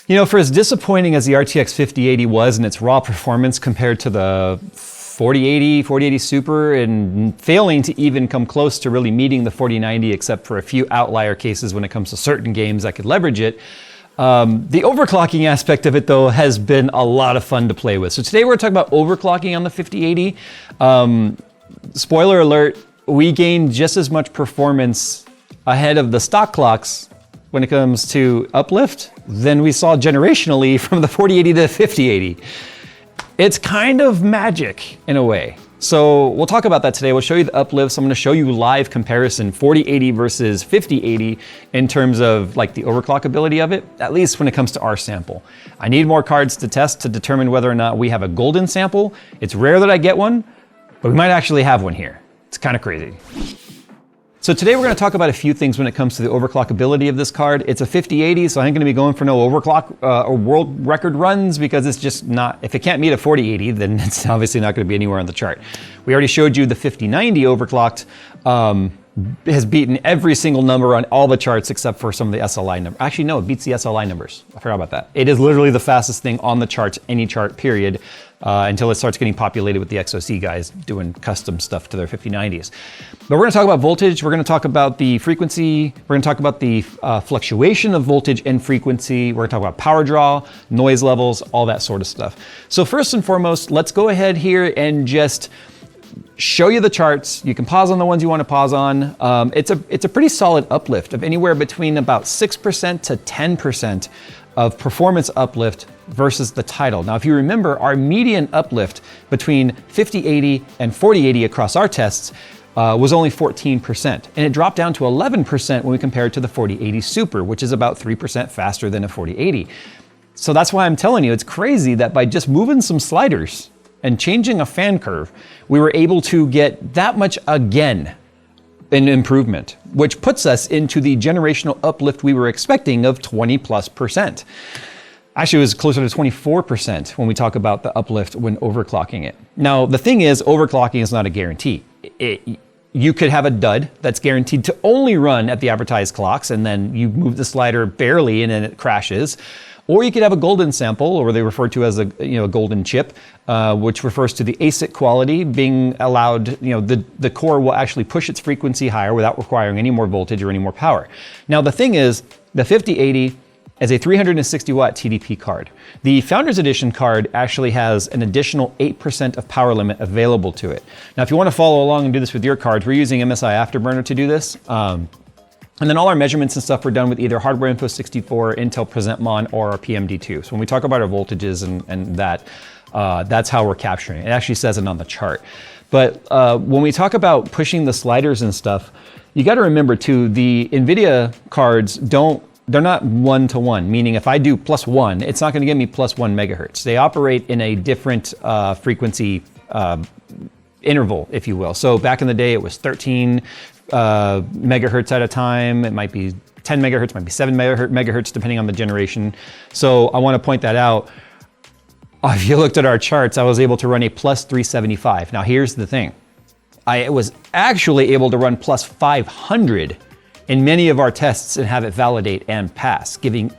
You know, for as disappointing as the RTX 5080 was in its raw performance compared to the 4080 Super, and failing to even come close to really meeting the 4090 except for a few outlier cases when it comes to certain games that could leverage it, the overclocking aspect of it, though, has been a lot of fun to play with. So today we're talking about overclocking on the 5080. Spoiler alert, we gained just as much performance ahead of the stock clocks when it comes to uplift than we saw generationally from the 4080 to the 5080. It's kind of magic in a way. So we'll talk about that today. We'll show you the uplifts. I'm going to show you live comparison 4080 versus 5080 in terms of like the overclock ability of it, at least when it comes to our sample. I need more cards to test to determine whether or not we have a golden sample. It's rare that I get one, but we might actually have one here. It's kind of crazy. So today we're going to talk about a few things when it comes to the overclock ability of this card. It's a 5080, so I ain't going to be going for no overclock or world record runs because it's just not, if it can't meet a 4080, then it's obviously not going to be anywhere on the chart. We already showed you the 5090 overclocked has beaten every single number on all the charts except for some of the SLI numbers. Actually, no, it beats the SLI numbers. I forgot about that. It is literally the fastest thing on the charts, any chart, period, until it starts getting populated with the XOC guys doing custom stuff to their 5090s. But we're going to talk about voltage. We're going to talk about the frequency. We're going to talk about the fluctuation of voltage and frequency. We're going to talk about power draw, noise levels, all that sort of stuff. So first and foremost, let's go ahead here and just show you the charts. You can pause on the ones you want to pause on. It's a pretty solid uplift of anywhere between about 6% to 10% of performance uplift versus the title. Now, if you remember, our median uplift between 5080 and 4080 across our tests was only 14%, and it dropped down to 11% when we compare it to the 4080 Super, which is about 3% faster than a 4080. So that's why I'm telling you, it's crazy that by just moving some sliders and changing a fan curve, we were able to get that much again an improvement, which puts us into the generational uplift we were expecting of 20+%. Actually, it was closer to 24% when we talk about the uplift when overclocking it. Now, the thing is, overclocking is not a guarantee. You could have a dud that's guaranteed to only run at the advertised clocks, and then you move the slider barely and then it crashes. Or you could have a golden sample, or they refer to as a golden chip, which refers to the ASIC quality being allowed. The core will actually push its frequency higher without requiring any more voltage or any more power. Now the thing is, the 5080 is a 360 watt TDP card. The Founders Edition card actually has an additional 8% of power limit available to it. Now, if you want to follow along and do this with your cards, we're using MSI Afterburner to do this. And then all our measurements and stuff were done with either Hardware Info 64, Intel PresentMon, or our PMD2. So when we talk about our voltages and that's how we're capturing it. It actually says it on the chart. But when we talk about pushing the sliders and stuff, you got to remember too, the NVIDIA cards they're not one-to-one, meaning if I do +1, it's not going to give me +1 megahertz. They operate in a different frequency interval, if you will. So back in the day, it was 13 megahertz at a time. It might be 10 megahertz, might be 7 megahertz, depending on the generation. So I want to point that out. If you looked at our charts, I was able to run a +375. Now here's the thing. I was actually able to run +500 in many of our tests and have it validate and pass, giving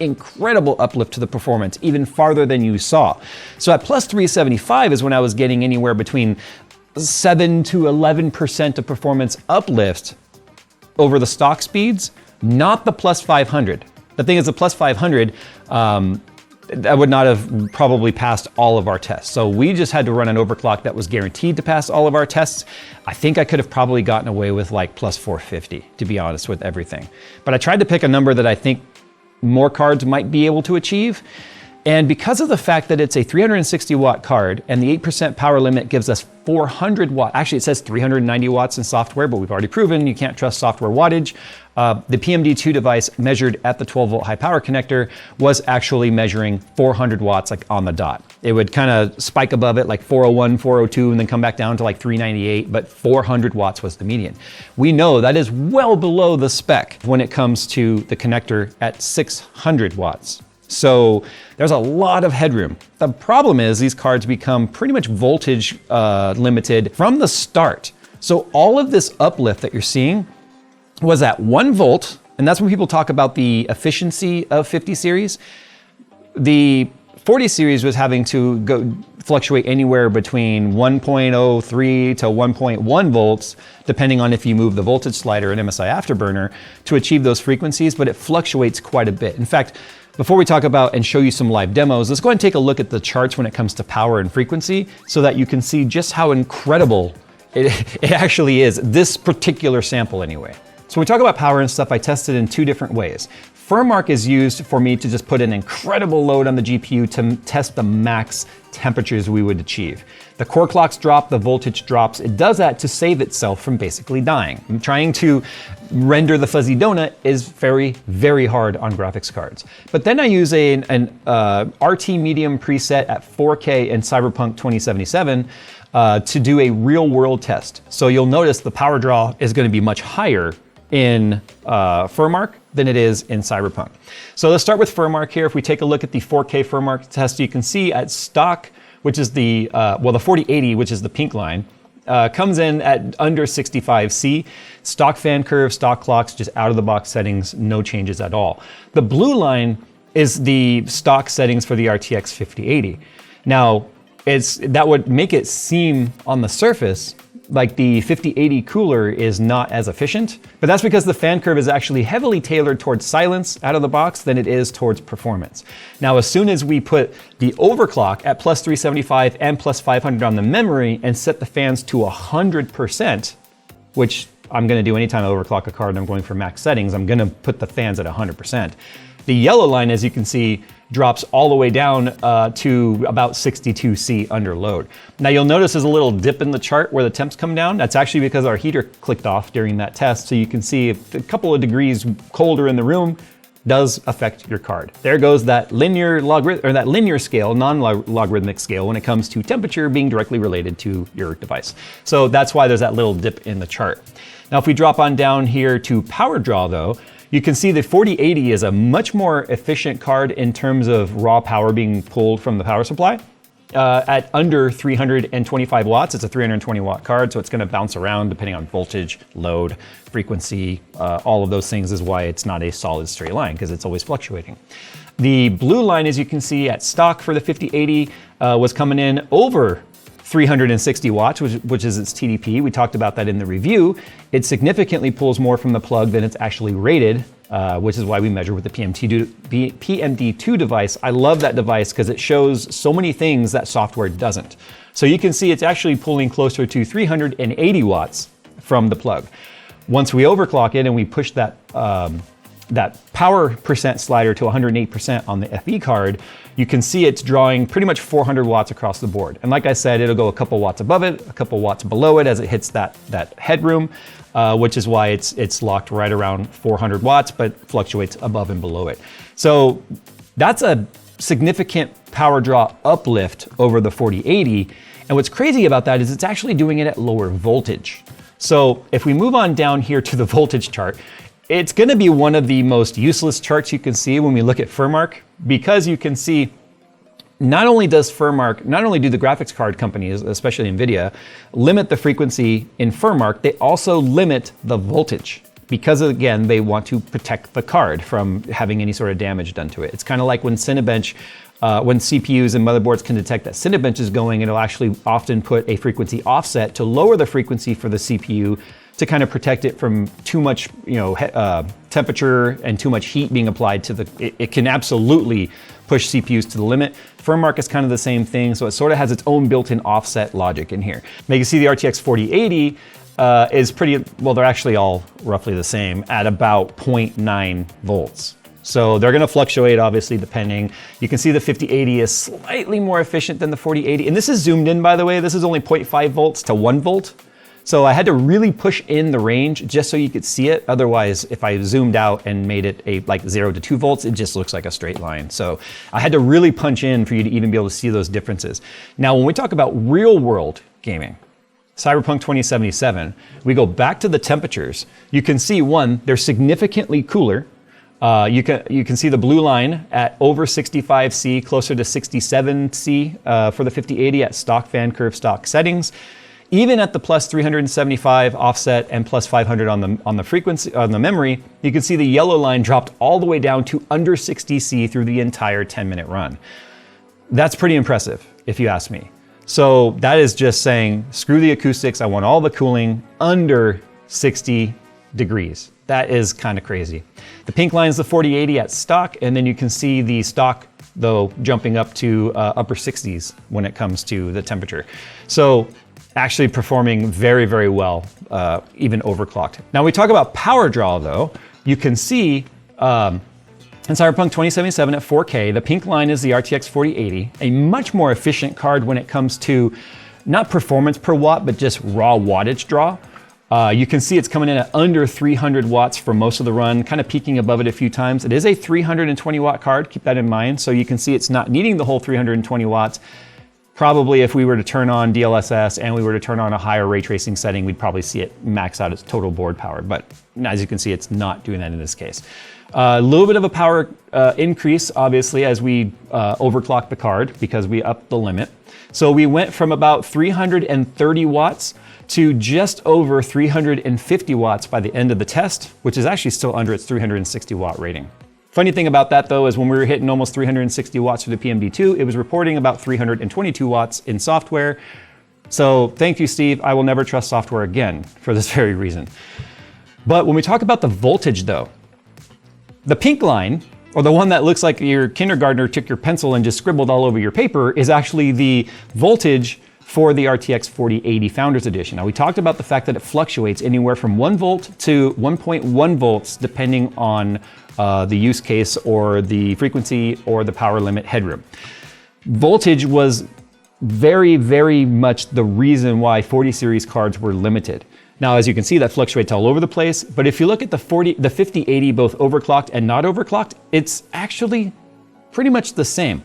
incredible uplift to the performance, even farther than you saw. So at +375 is when I was getting anywhere between 7 to 11% of performance uplift over the stock speeds, not the +500. The thing is, the +500, that would not have probably passed all of our tests. So we just had to run an overclock that was guaranteed to pass all of our tests. I think I could have probably gotten away with like +450, to be honest, with everything. But I tried to pick a number that I think more cards might be able to achieve. And because of the fact that it's a 360 watt card and the 8% power limit gives us 400 watt, actually it says 390 watts in software, but we've already proven you can't trust software wattage. The PMD2 device measured at the 12 volt high power connector was actually measuring 400 watts like on the dot. It would kind of spike above it like 401, 402, and then come back down to like 398, but 400 watts was the median. We know that is well below the spec when it comes to the connector at 600 watts. So there's a lot of headroom. The problem is these cards become pretty much voltage limited from the start. So all of this uplift that you're seeing was at 1 volt, and that's when people talk about the efficiency of 50 series. the 40 series was having to go fluctuate anywhere between 1.03 to 1.1 volts, depending on if you move the voltage slider and MSI Afterburner to achieve those frequencies, but it fluctuates quite a bit. In fact, before we talk about and show you some live demos, let's go ahead and take a look at the charts when it comes to power and frequency so that you can see just how incredible it actually is, this particular sample anyway. So when we talk about power and stuff, I tested in two different ways. Furmark is used for me to just put an incredible load on the GPU to test the max temperatures we would achieve. The core clocks drop, the voltage drops. It does that to save itself from basically dying. And trying to render the fuzzy donut is very, very hard on graphics cards. But then I use an RT medium preset at 4K in Cyberpunk 2077 to do a real world test. So you'll notice the power draw is going to be much higher in Furmark than it is in Cyberpunk. So let's start with Furmark here. If we take a look at the 4K Furmark test, you can see at stock, which is the 4080, which is the pink line, comes in at under 65C. Stock fan curve, stock clocks, just out of the box settings, no changes at all. The blue line is the stock settings for the RTX 5080. Now, that would make it seem on the surface like the 5080 cooler is not as efficient, but that's because the fan curve is actually heavily tailored towards silence out of the box than it is towards performance. Now, as soon as we put the overclock at plus 375 and plus 500 on the memory and set the fans to 100%, which I'm gonna do anytime I overclock a card and I'm going for max settings, I'm gonna put the fans at 100%. The yellow line, as you can see, drops all the way down to about 62C under load. Now you'll notice there's a little dip in the chart where the temps come down. That's actually because our heater clicked off during that test. So you can see if a couple of degrees colder in the room does affect your card. There goes that linear scale, non-logarithmic scale when it comes to temperature being directly related to your device. So that's why there's that little dip in the chart. Now if we drop on down here to power draw though, you can see the 4080 is a much more efficient card in terms of raw power being pulled from the power supply. At under 325 watts, it's a 320 watt card, so it's gonna bounce around depending on voltage, load, frequency, all of those things is why it's not a solid straight line, because it's always fluctuating. The blue line, as you can see at stock for the 5080, was coming in over 360 watts, which is its TDP. We talked about that in the review. It significantly pulls more from the plug than it's actually rated, which is why we measure with the PMD2 device. I love that device because it shows so many things that software doesn't. So you can see it's actually pulling closer to 380 watts from the plug. Once we overclock it and we push that power percent slider to 108% on the FE card, you can see it's drawing pretty much 400 watts across the board. And like I said, it'll go a couple watts above it, a couple watts below it as it hits that headroom, which is why it's locked right around 400 watts, but fluctuates above and below it. So that's a significant power draw uplift over the 4080. And what's crazy about that is it's actually doing it at lower voltage. So if we move on down here to the voltage chart, it's gonna be one of the most useless charts you can see when we look at Furmark, because you can see not only do the graphics card companies, especially NVIDIA, limit the frequency in Furmark, they also limit the voltage because, again, they want to protect the card from having any sort of damage done to it. It's kind of like when Cinebench, when CPUs and motherboards can detect that Cinebench is going, it'll actually often put a frequency offset to lower the frequency for the CPU to kind of protect it from too much, temperature and too much heat being applied to it can absolutely push CPUs to the limit. Furmark is kind of the same thing, so it sort of has its own built-in offset logic in here. Now you can see the RTX 4080 is pretty, well, they're actually all roughly the same at about 0.9 volts. So they're gonna fluctuate, obviously, depending. You can see the 5080 is slightly more efficient than the 4080. And this is zoomed in, by the way. This is only 0.5 volts to 1 volt. So I had to really push in the range just so you could see it. Otherwise, if I zoomed out and made it like 0 to 2 volts, it just looks like a straight line. So I had to really punch in for you to even be able to see those differences. Now, when we talk about real world gaming, Cyberpunk 2077, we go back to the temperatures. You can see, one, they're significantly cooler. You can see the blue line at over 65C, closer to 67C for the 5080 at stock fan curve stock settings. Even at the plus 375 offset and plus 500 on the frequency on the memory, you can see the yellow line dropped all the way down to under 60C through the entire 10-minute run. That's pretty impressive, if you ask me. So that is just saying, screw the acoustics. I want all the cooling under 60 degrees. That is kind of crazy. The pink line is the 4080 at stock, and then you can see the stock, though, jumping up to upper 60s when it comes to the temperature. So actually performing very, very well, even overclocked. Now we talk about power draw, though. You can see in Cyberpunk 2077 at 4K, the pink line is the RTX 4080, a much more efficient card when it comes to not performance per watt, but just raw wattage draw. You can see it's coming in at under 300 watts for most of the run, kind of peaking above it a few times. It is a 320 watt card, keep that in mind. So you can see it's not needing the whole 320 watts. Probably if we were to turn on DLSS and we were to turn on a higher ray tracing setting, we'd probably see it max out its total board power. But as you can see, it's not doing that in this case. A little bit of a power increase, obviously, as we overclocked the card because we upped the limit. So we went from about 330 watts to just over 350 watts by the end of the test, which is actually still under its 360 watt rating. Funny thing about that, though, is when we were hitting almost 360 watts for the PMD2, it was reporting about 322 watts in software. So thank you, Steve. I will never trust software again for this very reason. But when we talk about the voltage, though, the pink line, or the one that looks like your kindergartner took your pencil and just scribbled all over your paper, is actually the voltage for the RTX 4080 Founders Edition. Now, we talked about the fact that it fluctuates anywhere from 1 volt to 1.1 volts, depending on the use case or the frequency or the power limit headroom. Voltage was very, very much the reason why 40 series cards were limited. Now, as you can see, that fluctuates all over the place. But if you look at the 5080, both overclocked and not overclocked, it's actually pretty much the same.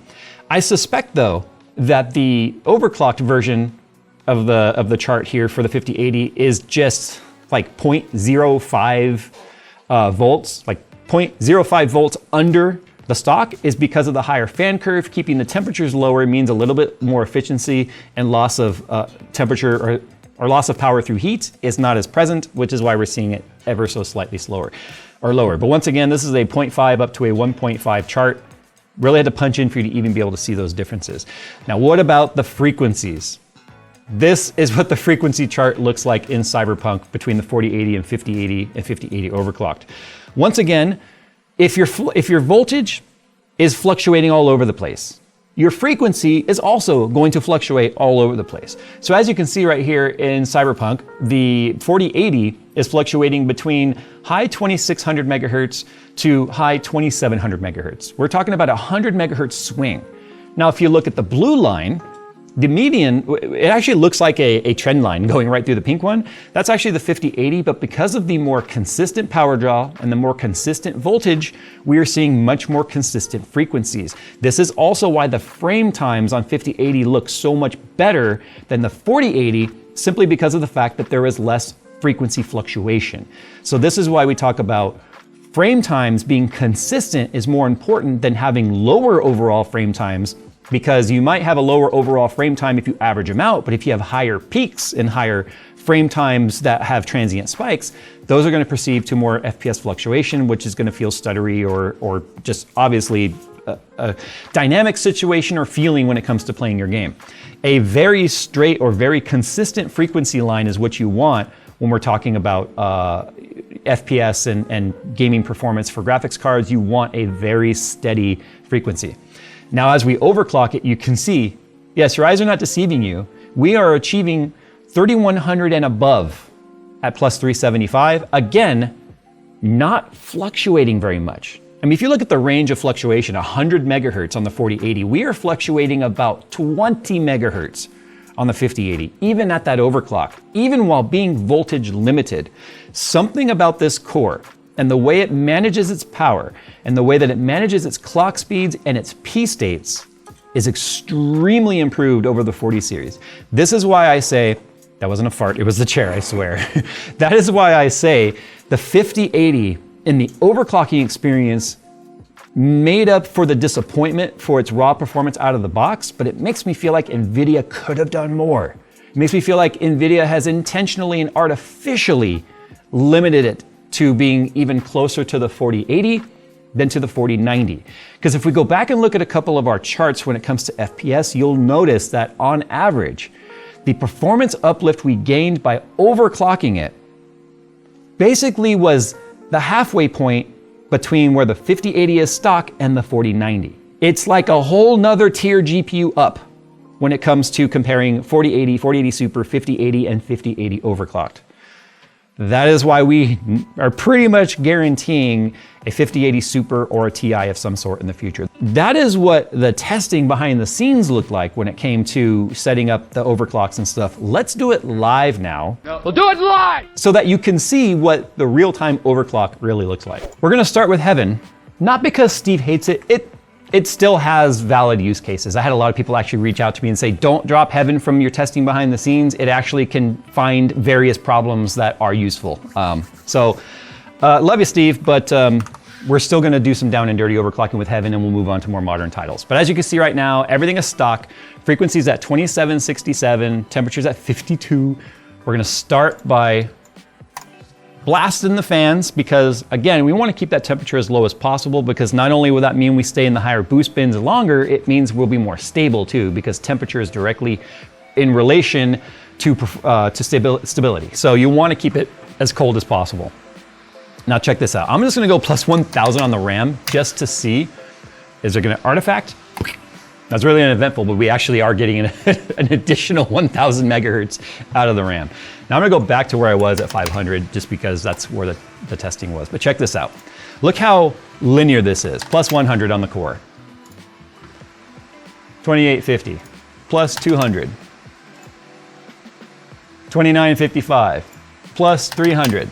I suspect, though, that the overclocked version of the chart here for the 5080 is just like 0.05 volts, like 0.05 volts under the stock, is because of the higher fan curve. Keeping the temperatures lower means a little bit more efficiency, and loss of temperature or loss of power through heat is not as present, which is why we're seeing it ever so slightly slower or lower. But once again, this is a 0.5 up to a 1.5 chart. Really had to punch in for you to even be able to see those differences. Now, what about the frequencies? This is what the frequency chart looks like in Cyberpunk between the 4080 and 5080 and 5080 overclocked. Once again, if your voltage is fluctuating all over the place, your frequency is also going to fluctuate all over the place. So as you can see right here in Cyberpunk, the 4080 is fluctuating between high 2600 megahertz to high 2700 megahertz. We're talking about a 100 megahertz swing. Now, if you look at the blue line, the median, it actually looks like a trend line going right through the pink one. That's actually the 5080, but because of the more consistent power draw and the more consistent voltage, we are seeing much more consistent frequencies. This is also why the frame times on 5080 look so much better than the 4080, simply because of the fact that there is less frequency fluctuation. So this is why we talk about frame times being consistent is more important than having lower overall frame times, because you might have a lower overall frame time if you average them out, but if you have higher peaks and higher frame times that have transient spikes, those are going to perceive to more FPS fluctuation, which is going to feel stuttery or just obviously a dynamic situation or feeling when it comes to playing your game. A very straight or very consistent frequency line is what you want when we're talking about FPS and gaming performance for graphics cards. You want a very steady frequency. Now, as we overclock it, you can see, yes, your eyes are not deceiving you. We are achieving 3100 and above at plus 375. Again, not fluctuating very much. I mean, if you look at the range of fluctuation, 100 megahertz on the 4080, we are fluctuating about 20 megahertz on the 5080, even at that overclock, even while being voltage limited. Something about this core and the way it manages its power and the way that it manages its clock speeds and its P states is extremely improved over the 40 series. This is why I say, that wasn't a fart, it was the chair, I swear. That is why I say the 5080 in the overclocking experience made up for the disappointment for its raw performance out of the box, but it makes me feel like NVIDIA could have done more. It makes me feel like NVIDIA has intentionally and artificially limited it to being even closer to the 4080 than to the 4090. Because if we go back and look at a couple of our charts when it comes to FPS, you'll notice that on average, the performance uplift we gained by overclocking it basically was the halfway point between where the 5080 is stock and the 4090. It's like a whole nother tier GPU up when it comes to comparing 4080, 4080 Super, 5080, and 5080 overclocked. That is why we are pretty much guaranteeing a 5080 Super or a TI of some sort in the future. That is what the testing behind the scenes looked like when it came to setting up the overclocks and stuff. Let's do it live now. No, we'll do it live! So that you can see what the real-time overclock really looks like. We're gonna start with Heaven, not because Steve hates it. It still has valid use cases. I had a lot of people actually reach out to me and say, don't drop Heaven from your testing behind the scenes. It actually can find various problems that are useful. Love you, Steve, but we're still gonna do some down and dirty overclocking with Heaven, and we'll move on to more modern titles. But as you can see right now, everything is stock. Frequency's at 2767, temperature's at 52. We're gonna start by blasting the fans because, again, we want to keep that temperature as low as possible because not only will that mean we stay in the higher boost bins longer, it means we'll be more stable too because temperature is directly in relation to stability. So you want to keep it as cold as possible. Now check this out. I'm just going to go plus 1000 on the RAM just to see, is there going to artifact? That's really uneventful, but we actually are getting an additional 1000 megahertz out of the RAM. Now I'm gonna go back to where I was at 500 just because that's where the testing was. But check this out. Look how linear this is. Plus 100 on the core. 2850. Plus 200. 2955. Plus 300.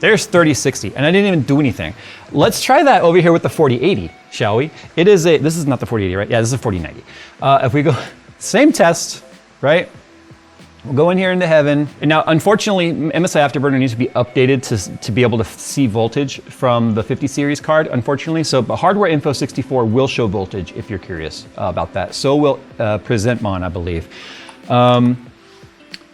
There's 3060, and I didn't even do anything. Let's try that over here with the 4080, shall we? This is not the 4080, right? Yeah, this is a 4090. If we go, same test, right? We'll go in here into Heaven. And now, unfortunately, MSI Afterburner needs to be updated to be able to see voltage from the 50 series card, unfortunately. So Hardware Info 64 will show voltage if you're curious about that. So will PresentMon, I believe.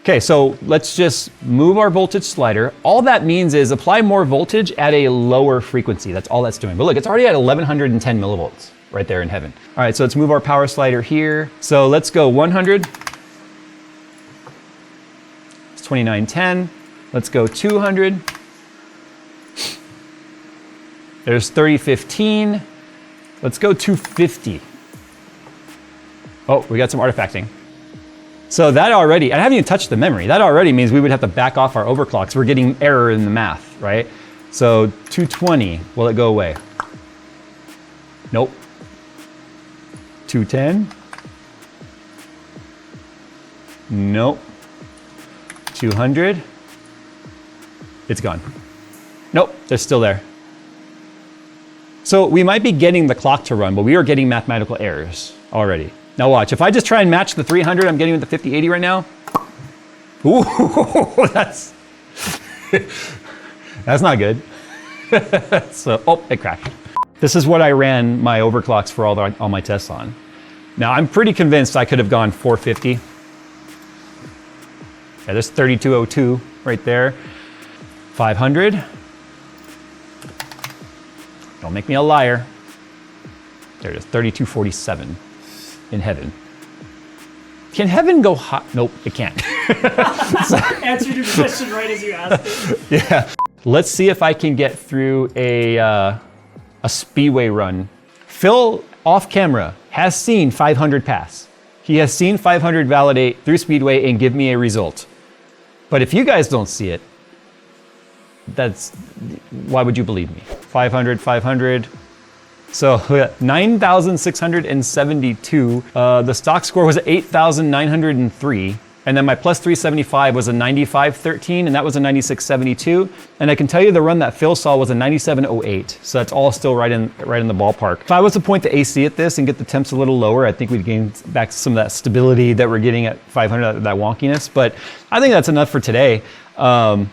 Okay, so let's just move our voltage slider. All that means is apply more voltage at a lower frequency. That's all that's doing. But look, it's already at 1110 millivolts right there in Heaven. All right, so let's move our power slider here. So let's go 100. It's 2910. Let's go 200. There's 3015. Let's go 250. Oh, we got some artifacting. So that already, I haven't even touched the memory. That already means we would have to back off our overclocks. We're getting error in the math, right? So 220, will it go away? Nope. 210? Nope. 200? It's gone. Nope, they're still there. So we might be getting the clock to run, but we are getting mathematical errors already. Now watch, if I just try and match the 300 I'm getting with the 5080 right now, ooh, that's not good. So, oh, it crashed. This is what I ran my overclocks for all my tests on. Now I'm pretty convinced I could have gone 450. Yeah, there's 3202 right there. 500. Don't make me a liar. There it is, 3247. In Heaven. Can Heaven go hot? Nope, it can't. Answered your question right as you asked it. Yeah. Let's see if I can get through a speedway run. Phil, off camera, has seen 500 pass. He has seen 500 validate through speedway and give me a result. But if you guys don't see it, why would you believe me? 500, 500. So 9,672. The stock score was 8,903. And then my plus 375 was a 9513, and that was a 9672. And I can tell you the run that Phil saw was a 9708. So that's all still right in the ballpark. If I was to point the AC at this and get the temps a little lower, I think we'd gain back some of that stability that we're getting at 500, that wonkiness. But I think that's enough for today. Yeah,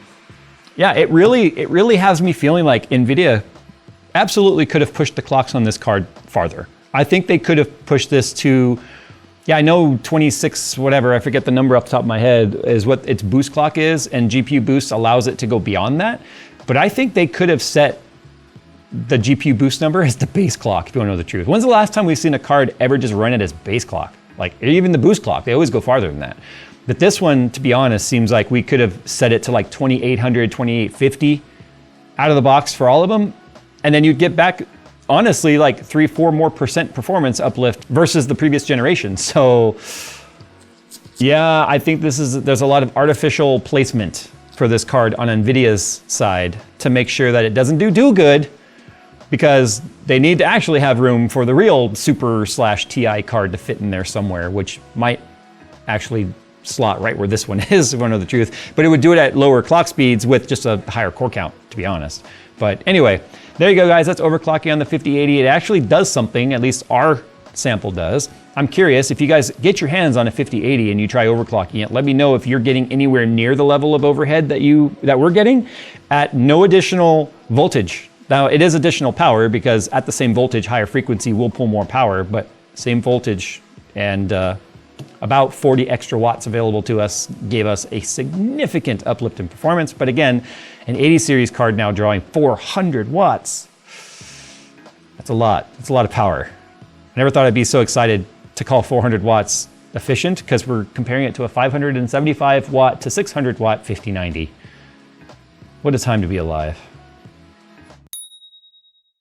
it really has me feeling like NVIDIA absolutely could have pushed the clocks on this card farther. I think they could have pushed this to Yeah, I know 26, whatever, I forget the number off the top of my head, is what its boost clock is, and GPU boost allows it to go beyond that. But I think they could have set the GPU boost number as the base clock, if you want to know the truth. When's the last time we've seen a card ever just run it as base clock? Like, even the boost clock, they always go farther than that. But this one, to be honest, seems like we could have set it to like 2800, 2850 out of the box for all of them. And then you'd get back, honestly, like 3-4% more performance uplift versus the previous generation. So yeah, I think there's a lot of artificial placement for this card on NVIDIA's side to make sure that it doesn't do good, because they need to actually have room for the real Super/Ti card to fit in there somewhere, which might actually slot right where this one is, if I know the truth. But it would do it at lower clock speeds with just a higher core count, to be honest. But anyway, there you go, guys. That's overclocking on the 5080. It actually does something, at least our sample does. I'm curious, if you guys get your hands on a 5080 and you try overclocking it, let me know if you're getting anywhere near the level of overhead that we're getting at no additional voltage. Now, it is additional power, because at the same voltage, higher frequency will pull more power, but same voltage and about 40 extra watts available to us gave us a significant uplift in performance. But again, an 80 series card now drawing 400 watts. That's a lot. That's a lot of power. I never thought I'd be so excited to call 400 watts efficient, because we're comparing it to a 575 watt to 600 watt 5090. What a time to be alive.